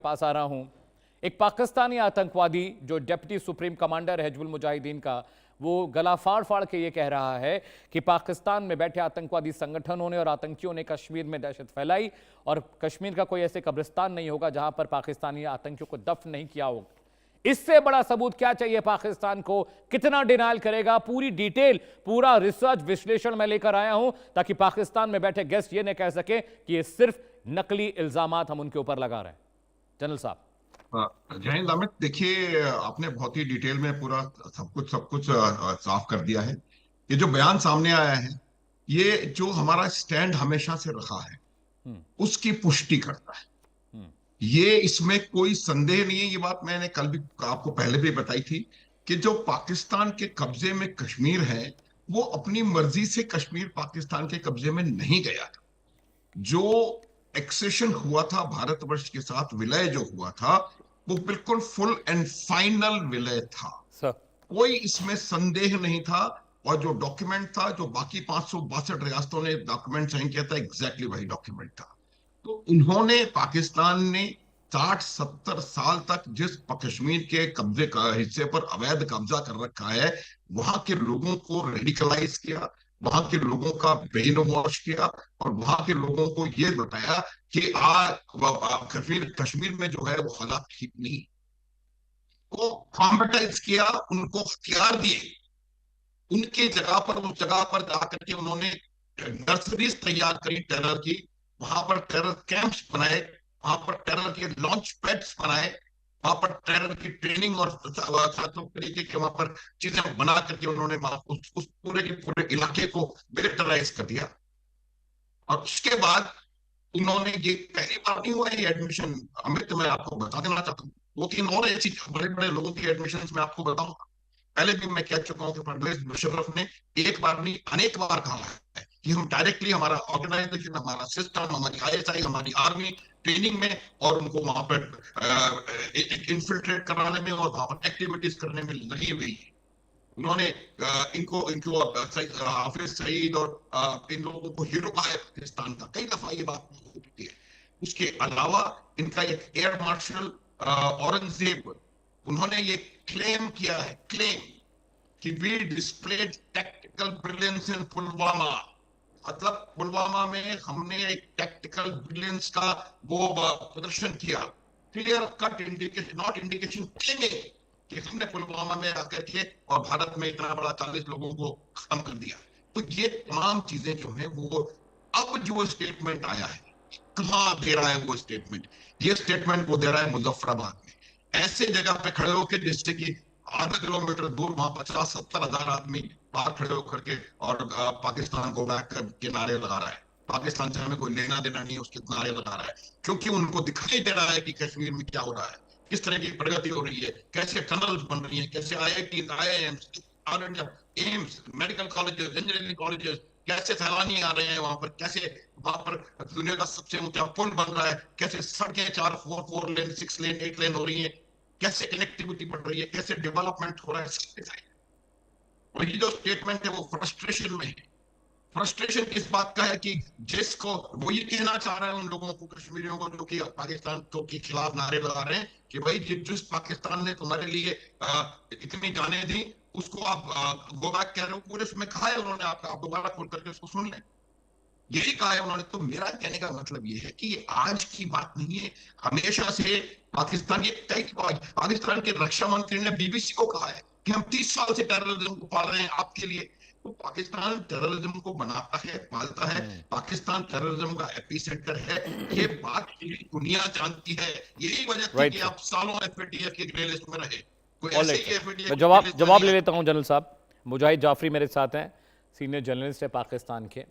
पास आ रहा हूं। एक पाकिस्तानी आतंकवादी जो डिप्टी सुप्रीम कमांडर है हिजबुल मुजाहिदीन का, वो गला फाड़ फाड़ के ये कह रहा है कि पाकिस्तान में बैठे आतंकवादी संगठनों ने और आतंकियों ने कश्मीर में दहशत फैलाई और कश्मीर का कोई ऐसे कब्रिस्तान नहीं होगा जहां पर पाकिस्तानी आतंकियों को दफन नहीं किया होगा। इससे बड़ा सबूत क्या चाहिए पाकिस्तान को? कितना डिनायल करेगा? पूरी डिटेल, पूरा रिसर्च विश्लेषण मैं लेकर आया हूं ताकि पाकिस्तान में बैठे गेस्ट ये न कह सके कि ये सिर्फ नकली इल्जामात हम उनके ऊपर लगा रहे हैं। जनरल साहब। जय हिंद अमित, देखिए आपने बहुत ही डिटेल में पूरा सब कुछ साफ कर दिया है। ये जो बयान सामने आया है, ये जो हमारा स्टैंड हमेशा से रहा है उसकी पुष्टि करता है। ये इसमें कोई संदेह नहीं है। ये बात मैंने कल भी आपको पहले भी बताई थी कि जो पाकिस्तान के कब्जे में कश्मीर है, वो अपनी मर्जी से कश्मीर पाकिस्तान के कब्जे में नहीं गया था। जो एक्सेशन हुआ था भारतवर्ष के साथ, विलय जो हुआ था, वो बिल्कुल फुल एंड फाइनल विलय था। कोई इसमें संदेह नहीं था। और जो डॉक्यूमेंट था, जो बाकी 562 रियासतों ने डॉक्यूमेंट साइन किया था, एग्जैक्टली वही डॉक्यूमेंट था। तो उन्होंने, पाकिस्तान ने 60-70 साल तक जिस कश्मीर के कब्जे का हिस्से पर अवैध कब्जा कर रखा है, वहां के लोगों को रेडिकलाइज किया, वहां के लोगों का ब्रेन वॉश किया और वहां के लोगों को यह बताया कि कश्मीर में जो है वो हालात ठीक नहीं, को ट्रॉमेटाइज किया, उनको हथियार दिए। उनके जगह पर, उस जगह पर जाकर के उन्होंने नर्सरीज तैयार करी टेरर की, वहां पर टेरर कैंप्स बनाए, वहां पर टेरर के लॉन्च पैड्स बनाए, वहां पर टेरर की ट्रेनिंग और तरीके के वहां पर चीजें बना करके उन्होंने उस पूरे के पूरे इलाके को मिलिटराइज कर दिया। और उसके बाद उन्होंने, ये पहली बार नहीं हुआ है एडमिशन अमित, मैं आपको बता देना चाहता हूँ। 2-3 और ऐसी बड़े बड़े लोगों की एडमिशन मैं आपको बताऊंगा। पहले भी मैं कह चुका हूं कि परवेज मुशर्रफ ने एक बार नहीं अनेक बार कहा है कि हम डायरेक्टली, हमारा ऑर्गेनाइजेशन, हमारा सिस्टम, हमारी आईएसआई, हमारी आर्मी ट्रेनिंग में और उनको वहां पर इन्फिल्ट्रेट कराने में और वहां पर एक्टिविटीज करने में लगी हुई है। उन्होंने इनको इनको हाफिज सईद और इन लोगों को हीरो कहा है पाकिस्तान का, कई दफा ये बात हो चुकी है। उसके अलावा इनका एक एयर मार्शल औरंगजेब, उन्होंने ये क्लेम किया है, क्लेम कि वी डिस्प्लेड टैक्टिकल ब्रिलियंस इन पुलवामा। मतलब पुलवामा में हमने एक टैक्टिकल ब्रिलियंस का वो प्रदर्शन किया। Clear cut indication, not indication, कि हमने पुलवामा में आकर के और भारत में इतना बड़ा 40 लोगों को खत्म कर दिया। तो ये तमाम चीजें जो है वो, अब जो स्टेटमेंट आया है, कहां दे रहा है वो स्टेटमेंट? ये स्टेटमेंट वो दे रहा है मुजफ्फराबाद में, ऐसे जगह पे खड़े होकर जिससे कि आधा किलोमीटर दूर वहां 50-70 हजार आदमी बाहर खड़े होकर के और पाकिस्तान को बैक के नारे लगा रहा है। पाकिस्तान से हमें कोई लेना देना नहीं, उसके नारे लगा रहा है, क्योंकि उनको दिखाई दे रहा है कि कश्मीर में क्या हो रहा है, किस तरह की प्रगति हो रही है, कैसे टनल्स बन रही है, कैसे IIT, IIMs, AIIMS, medical colleges, engineering colleges, कैसे सैलानी आ रहे हैं वहां पर, कैसे वहां पर दुनिया का सबसे ऊंचा पुल बन रहा है, कैसे सड़कें 4 लेन, 6 लेन, 8 लेन हो रही है, कैसे कनेक्टिविटी बढ़ रही है, कैसे डेवलपमेंट हो रहा है। और ये जो स्टेटमेंट है वो फ्रस्ट्रेशन में है। फ्रस्ट्रेशन इस बात का है कि जिसको वो ये कहना चाह रहे हैं उन लोगों को, कश्मीरियों को, जो कि पाकिस्तान को के खिलाफ नारे लगा रहे हैं कि भाई जिस पाकिस्तान ने तुम्हारे लिए इतनी जाने दी, उसको आप गो बैक कह रहे हो। पूरे उसमें कहा है उन्होंने, आप दोबारा खोल करके उसको सुन लें, यही कहा है उन्होंने। तो मेरा कहने का मतलब ये है कि ये आज की बात नहीं है, हमेशा से पाकिस्तान पाकिस्तान के रक्षा मंत्री ने BBC को कहा है कि हम 30 साल से टेररिज्म को पाल रहे हैं आपके लिए। तो पाकिस्तान टेररिज्म को बनाता है, पालता है, पाकिस्तान टेररिज्म का एपिसेंटर है, ये बात पूरी दुनिया जानती है। यही वजह थी कि आप सालों FATF की ग्रे लिस्ट में रहे। कोई ऐसे ही FATF जवाब ले लेता हूं जनरल साहब। मुजाहिद जाफरी मेरे साथ हैं, सीनियर जर्नलिस्ट है पाकिस्तान के।